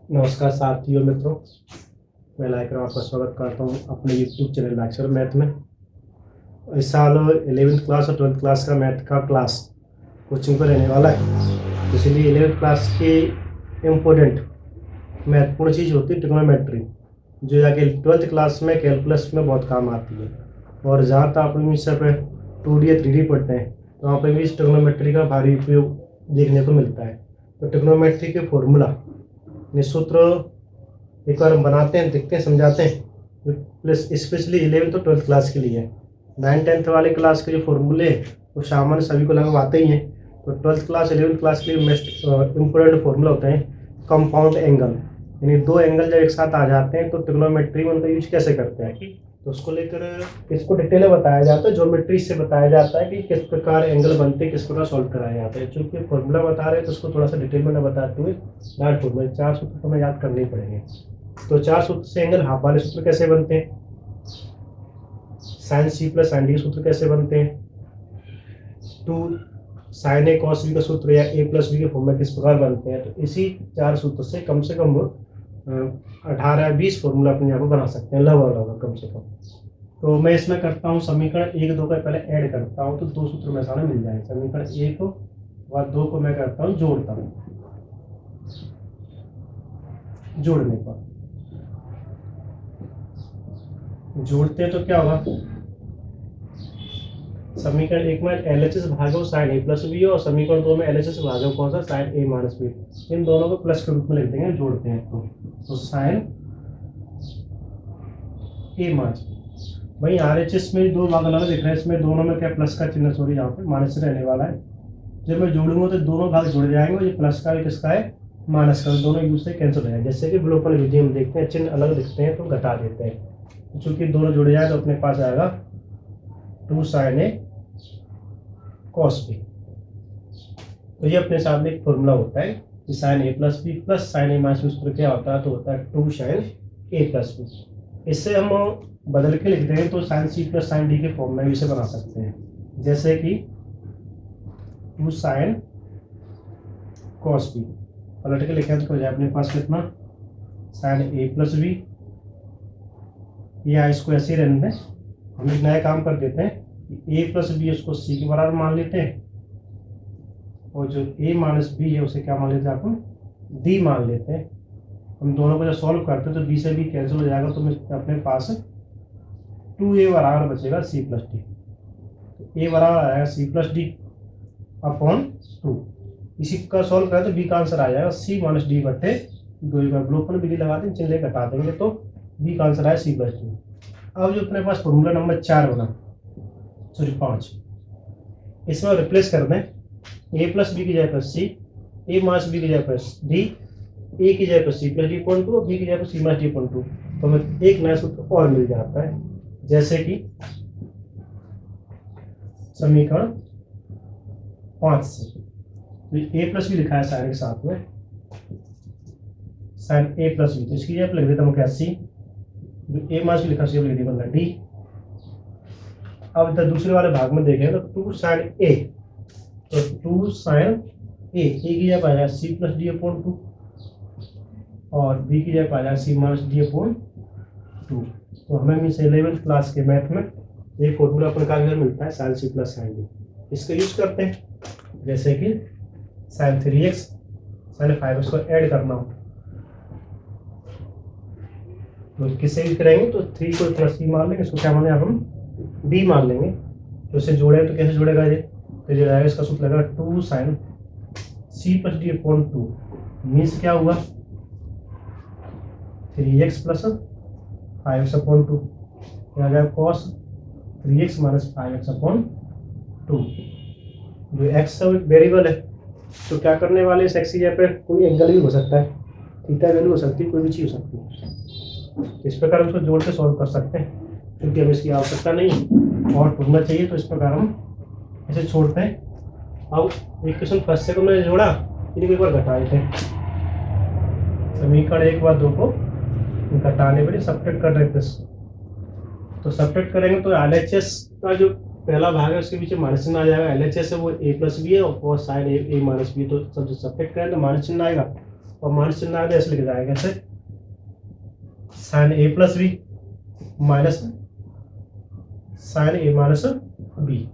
नमस्कार साथियों मित्रों, मैं लाइकर आपका स्वागत करता हूं अपने यूट्यूब चैनल लेक्चर मैथ में। इस साल 11वीं क्लास और 12वीं क्लास का मैथ का क्लास कोचिंग पर रहने वाला है, इसलिए 11वीं क्लास की इम्पोर्टेंट महत्वपूर्ण चीज़ होती है ट्रिग्नोमेट्री, जो जाके 12वीं क्लास में कैलकुलस में बहुत काम आती है। और जहाँ तक अपने सब 2D या 3D पढ़ते हैं तो वहाँ पर भी इस ट्रिग्नोमेट्री का भारी उपयोग देखने को मिलता है। तो ट्रिग्नोमेट्री के फॉर्मूला सूत्र एक बार हम बनाते हैं, देखते हैं, समझाते हैं। प्लस स्पेशली 11वीं तो 12वीं क्लास के लिए 9th-10th वाले क्लास के जो फॉर्मूले वो सामान्य सभी को लगभग आते ही हैं। तो 12th क्लास 11वीं क्लास के लिए मोस्ट इम्पोर्टेंट फॉर्मूला होते हैं कंपाउंड एंगल, यानी दो एंगल जब एक साथ आ जाते हैं तो ट्रिग्नोमेट्री में उनका यूज कैसे करते हैं, तो उसको लेकर इसको डिटेल में बताया जाता है। ज्योमेट्री से बताया जाता है कि किस प्रकार एंगल बनते हैं, किस प्रकार सॉल्व कराया जाता है। चूंकि फॉर्मूला बता रहे हैं तो उसको थोड़ा सा डिटेल में बताते हुए डार्ट फॉर्मूला 4 सूत्र तो हमें याद करने ही पड़ेंगे। तो 4 सूत्र से एंगल हाफ वाले सूत्र कैसे बनते हैं, sine C plus sine D सूत्र कैसे बनते हैं, 2 साइन ए कॉस बी का सूत्र या ए प्लस बी के फॉर्म में किस प्रकार बनते हैं। तो इसी 4 सूत्र से कम 18-20 फॉर्मूला अपने यहाँ पर बना सकते हैं, लगभग कम से कम। तो मैं इसमें करता हूँ समीकरण 1-2 का पहले ऐड करता हूँ तो 2 सूत्र मेरे सामने मिल जाएंगे। समीकरण 1 व 2 को मैं करता हूँ जोड़ता हूँ। जोड़ने पर जोड़ते हैं तो क्या होगा, समीकरण 1 में LHS भागो साइन ए प्लस बी और समीकरण 2 में LHS भागो कौन सा, साइन ए माइनस बी। इन दोनों को प्लस के रूप में लिख देंगे, जोड़ते हैं तो साइन ए माइनस बी। भाई RHS में दो भाग अलग दिख रहे हैं, इसमें दोनों में क्या प्लस का चिन्ह, सॉरी यहाँ पे माइनस रहने वाला है। जब मैं जोड़ूंगा तो दोनों भाग जुड़ जाएंगे और ये प्लस का भी किसका है, माइनस का, दोनों एक दूसरे कैंसिल हो जाएंगे। जैसे कि विलोपन विधि हम देखते हैं, चिन्ह अलग दिखते हैं तो घटा देते हैं। चूंकि दोनों जुड़ जाए तो अपने पास आएगा 2 साइन ए कॉस बी। तो ये अपने सामने एक फॉर्मूला होता है कि साइन ए प्लस बी प्लस साइन ए माइनस बी सूत्र क्या होता है, तो होता है 2 साइन ए प्लस बी। इससे हम बदल के लिख देंगे तो sine C plus sine D के फॉर्म में भी इसे बना सकते हैं, जैसे कि 2 साइन कॉस बी पलट के लिखें तो हो जाए अपने पास कितना, साइन ए प्लस बी, या इसको ऐसे ही रहने दें। हम एक नया काम कर देते हैं, ए प्लस बी उसको सी के बराबर मान लेते हैं और जो ए माइनस बी है उसे क्या मान लेते हैं, अपन डी मान लेते हैं। हम दोनों को जब सॉल्व करते हैं तो बी से बी कैंसिल हो जाएगा, तो अपने पास 2a बराबर बचेगा सी प्लस डी। तो ए बराबर आएगा सी प्लस डी अपॉन 2। इसी का सॉल्व करें तो बी का आंसर आ जाएगा सी माइनस डी बटे 2। विलोपन विधि लगा दें, चिन्ह घटा देंगे तो बी का आंसर आया सी प्लस डी। अब जो अपने पास फॉर्मूला नंबर 4 बना, सॉरी 5, इसमें रिप्लेस कर दें ए प्लस बी की जगह पर सी, ए माइनस बी की जगह पर डी, ए की जगह पर C plus D point 2, B की जगह पर सी माइनस डी पॉइंट 2। तो हमें एक नया सूत्र और मिल जाता है, जैसे कि समीकरण 5 से तो ए प्लस बी लिखा है साइन के साथ में, साइन ए प्लस बी, तो इसकी जगह लिख देता हूँ क्या, सी, जो ए माइनस बी लिखा सी लिख दिया डी। अब इधर दूसरे वाले भाग में देखें तो 2 साइन ए, तो 2 साइन ए की जगह पाया सी प्लस डी अपॉन 2 और बी की जगह पाया सी माइनस डी अपॉन 2। तो हमें मिस 11th क्लास के मैथ में एक फॉर्मूला अपन का मिलता है sine C plus sine D. इसका यूज करते हैं, जैसे कि साइन 3x साइन 5x को ऐड करना हो तो किससे यूज करेंगे, तो 3 को प्लस सी मान लेंगे, इसको क्या मान लेंगे हम डी मान लेंगे। तो इसे जोड़े तो कैसे जोड़ेगा ये, तो जो आएगा इसका सूत्र लगेगा 2 sine C plus D upon 2 means क्या हुआ 3x प्लस 5x अपॉन 2, आ गया cos 3x minus 5x upon 2। जो x का वेरिएबल है तो क्या करने वाले, इस x की जगह पे कोई एंगल भी हो सकता है, थीटा वैल्यू हो सकती है, कोई भी चीज़ हो सकती है। इस प्रकार हम इसको जोड़ के सॉल्व कर सकते हैं, क्योंकि हमें इसकी आवश्यकता नहीं और ढूंढना चाहिए, तो इस प्रकार हम इसे छोड़ते हैं। अब इक्वेशन फर्स्ट से को मैंने जोड़ा, इन्हीं को एक बार घटा देते हैं। समीकरण 1 व 2 को घटाने के लिए सब्ट्रैक्ट कर रहे थे, तो सब्ट्रैक्ट करेंगे तो LHS का जो पहला भाग है उसके पीछे माइनस चिन्ह आ जाएगा। LHS है वो a प्लस बी है और साइन ए माइनस बी, तो सब सब्ट्रैक्ट करें तो माइनस चिन्ह आएगा और माइनस चिन्ह आगे ऐसे लिख जाएगा, कैसे साइन ए प्लस बी माइनस साइन ए माइनस बी।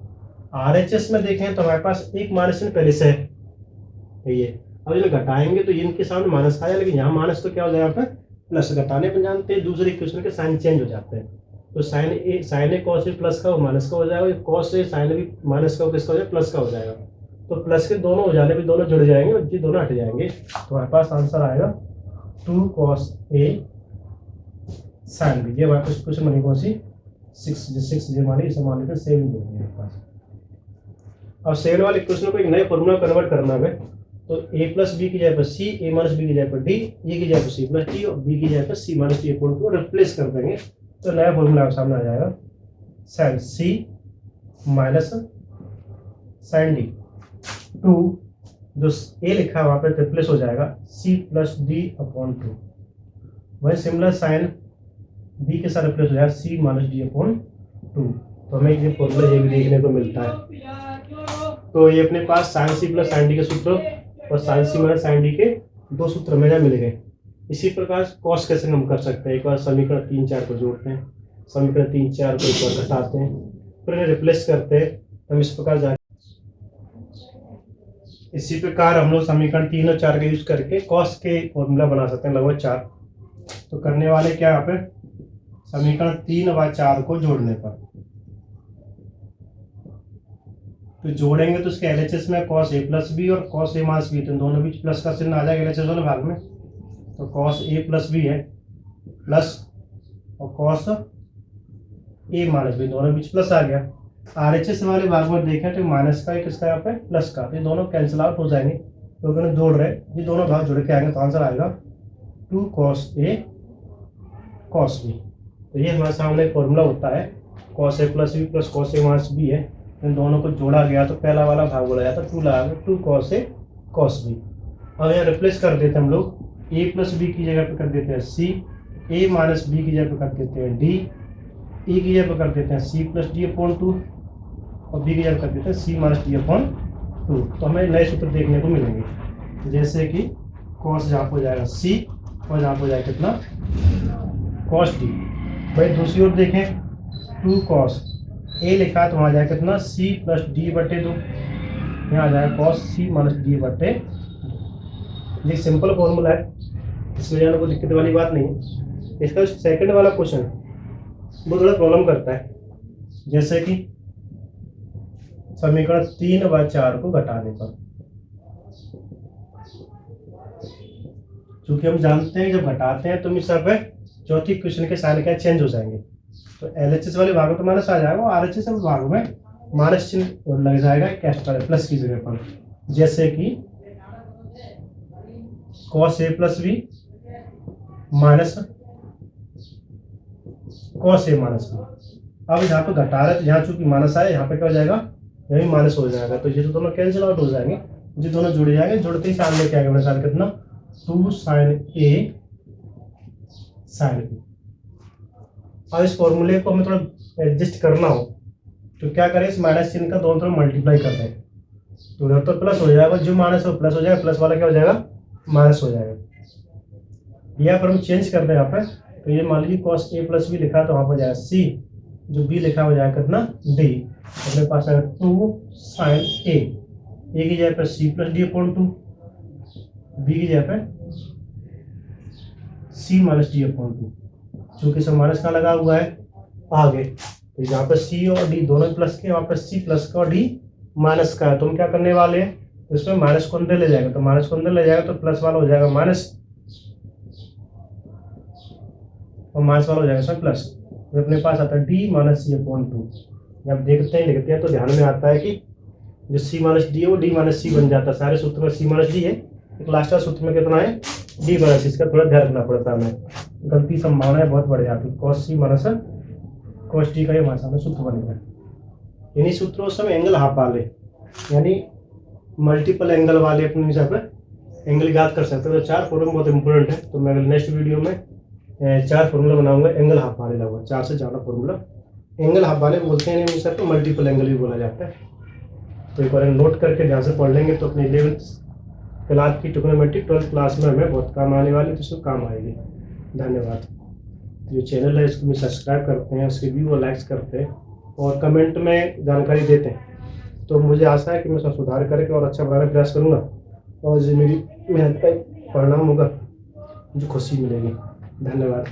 RHS में देखें तो हमारे पास एक माइनस चिन्ह पहले से है ये, अब जब घटाएंगे तो इनके सामने माइनस आया, लेकिन यहाँ माइनस तो क्या हो जाएगा यहाँ पे प्लस। घटाने पर जानते हैं दूसरे इक्वेशन के साइन चेंज हो जाते हैं, तो sign A cos A plus का वो माइनस का हो जाएगा, cos A sine B minus का किसका हो जाएगा प्लस का हो जाएगा। तो प्लस के दोनों हो जाने पे दोनों जुड़ जाएंगे और ये दोनों हट जाएंगे, तो हमारे पास आंसर आएगा 2 cos A साइन बी। ये हमारे पास क्वेश्चन बनी कौन सी 6 जो हमारी इसे मान लेते हैं 7 देंगे हमारे पास। अब 7 वाले क्वेश्चन को एक नए फॉर्मूला कन्वर्ट करना है, तो a प्लस बी की जगह पर c, a माइनस बी की जगह पर d, e की जगह पर c प्लस d और b की जगह पर c माइनस d को रिप्लेस कर देंगे, तो नया फॉर्मूला सामने आ जाएगा sine c minus sine d। 2 जो a लिखा है वहाँ पे रिप्लेस हो जाएगा c प्लस d अपॉन 2। वही सिमिलर साइन b के साथ रिप्लेस हो जाएगा c माइनस d अपॉन 2। तो हमें ये फॉर्मूला ये भी देखने को मिलता है। तो ये अपने पास sine c plus sine d के सूत्र और sine c minus sine d के दो सूत्र में मिल गए। इसी प्रकार कॉस कैसे हम कर सकते हैं, एक बार समीकरण 3 4 को जोड़ते हैं, समीकरण 3 4 को एक बार घटाते हैं, फिर इन्हें रिप्लेस करते हैं, हम इस प्रकार जाते। इसी प्रकार हम लोग समीकरण 3 और 4 का यूज करके कॉस के फॉर्मूला बना सकते हैं लगभग 4। तो करने वाले क्या यहाँ पे समीकरण 3 व 4 को जोड़ने पर, तो जोड़ेंगे तो इसके LHS में cos a प्लस बी और cos a माइनस बी, तो दोनों बीच प्लस का चिन्ह आ जाएगा LHS वाले भाग में, तो cos a प्लस बी है प्लस और cos a माइनस बी दोनों बीच प्लस आ गया। RHS वाले भाग में देखें तो माइनस का एक इसका यहाँ पे प्लस का, तो ये दोनों कैंसिल आउट हो जाएंगे, तो अगर जोड़ रहे ये दोनों भाग जुड़ के आएंगे तो आंसर आएगा 2 cos a cos b। तो ये हमारे सामने फॉर्मूला होता है cos a plus B plus cos a minus B है, इन दोनों को जोड़ा गया तो पहला वाला भाग बोला जाता है 2 लगा 2 cos a cos b। अब यहाँ रिप्लेस कर देते हैं हम लोग, a प्लस बी की जगह पे कर देते हैं c, a माइनस बी की जगह पे कर देते हैं d, e की जगह पे कर देते हैं c प्लस d अपॉन 2 और b की जगह कर देते हैं c माइनस d अपॉन 2। तो हमें नए सूत्र देखने को मिलेंगे, जैसे कि cos जहाँ हो जाएगा c और जहाँ हो जाएगा कितना cos d। भाई दूसरी ओर देखें 2 cos a लिखा है तो वहाँ जाएगा कितना c प्लस d बटे 2, यहाँ आ जाएगा cos c माइनस d बटे। ये सिंपल फॉर्मूला है, इसमें जाना कोई दिक्कत वाली बात नहीं है। इसका सेकंड वाला क्वेश्चन वो थोड़ा प्रॉब्लम करता है, जैसे कि समीकरण 3 व 4 को घटाने पर, क्योंकि हम जानते हैं जब घटाते हैं तो इस पे चौथी क्वेश्चन के साइन क्या चेंज हो जाएंगे, तो LHS वाले भाग में तो माइनस आ जाएगा और RHS वाले भाग में माइनस चिन्ह लग जाएगा एक्स्ट्रा प्लस की जगह पर, जैसे कि cos a plus B minus cos a minus B. अब यहाँ पे घटा रहे तो यहाँ चूंकि माइनस आया यहाँ पे क्या हो जाएगा यही माइनस हो जाएगा, तो ये तो दोनों कैंसिल आउट हो जाएंगे, ये दोनों जुड़ जाएंगे, जुड़ते ही सामने क्या आएगा साइन कितना 2 sin a sin b। अब इस फॉर्मूले को हमें थोड़ा एडजस्ट करना हो तो क्या करें, इस माइनस चिन्ह का दोनों तरफ मल्टीप्लाई कर दें, तो उधर तो प्लस हो जाएगा, जो माइनस है प्लस हो जाएगा, प्लस वाला क्या हो जाएगा माइनस हो जाएगा। या फिर हम चेंज कर दें यहाँ पे, तो ये मान लीजिए cos a प्लस बी लिखा है तो वहाँ पर जाएगा c, जो b लिखा हो जाएगा कितना d, अपने पास आएगा 2 sin a की जगह पर c plus d upon 2, b की जगह पर c माइनस d अपॉन 2, चूँकि सब माइनस का लगा हुआ है आगे, तो यहाँ पर c और d दोनों प्लस के, वहाँ पर c प्लस का और d माइनस का है, तो हम क्या करने वाले हैं इसमें माइनस को अंदर ले जाएगा, तो माइनस को अंदर ले जाएगा तो प्लस वाला हो जाएगा माइनस और माइनस वाला हो जाएगा इसमें प्लस, तो अपने पास आता है d माइनस c अपॉन 2। जब देखते हैं लिखते हैं तो ध्यान में आता है कि जो c माइनस डी है वो d माइनस c बन जाता है, सारे सूत्र में c माइनस डी है, एक लास्ट वाला सूत्र में कितना है d माइनस, इसका थोड़ा ध्यान रखना पड़ता है हमें, गलती संभावना बहुत बढ़ जाती है। cos c minus cos d का ये हमारे सामने सूत्र बनेगा। इन्हीं सूत्रों से हम एंगल हाफ वाले यानी मल्टीपल एंगल वाले अपने हिसाब पे एंगल याद कर सकते हैं, तो 4 फॉर्मूला बहुत इंपॉर्टेंट है, तो मैं नेक्स्ट वीडियो में 4 फॉर्मूला बनाऊंगा एंगल हाफ वाले लगभग 4 से ज़्यादा फॉर्मूला। एंगल हाफ वाले बोलते हैं सर तो मल्टीपल एंगल भी बोला जाता है, तो एक बार नोट करके ध्यान से पढ़ लेंगे तो अपने 11th फिलहाल की ट्रिग्नोमेट्री 12th क्लास में हमें बहुत काम आने वाली है, तो इसमें काम आएगी। धन्यवाद। जो चैनल है इसको भी सब्सक्राइब करते हैं, उसके व्यू और लाइक्स करते हैं और कमेंट में जानकारी देते हैं, तो मुझे आशा है कि मैं उसमें सुधार करके और अच्छा बनाने का प्रयास करूँगा और जो मेरी मेहनत का परिणाम होगा मुझे खुशी मिलेगी। धन्यवाद।